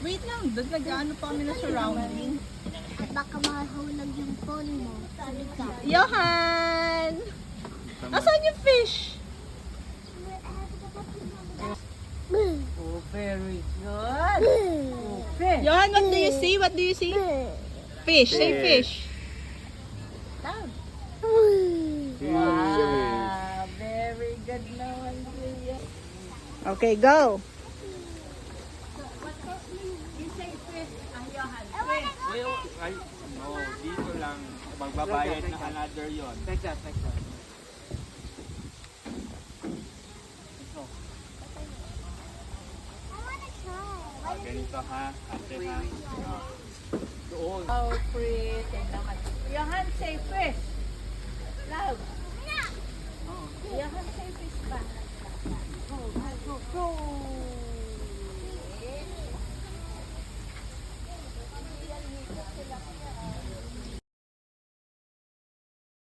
Wait lang, nag-ano pa kami na surrounding. At baka mahulog yung phone mo. Halika. Johan! Asan yung fish? Oh, very good. Oh, fish. Johan, what do you see? What do you see? Fish. Say fish. Wow, very good naman siya. Okay, go. Ay, no, dito lang. Magbabayad na another yon. Take that. Ganito ha, ate ha. Doon. Oh, pretty naman. Johan, say fish. Love. Johan, say fish.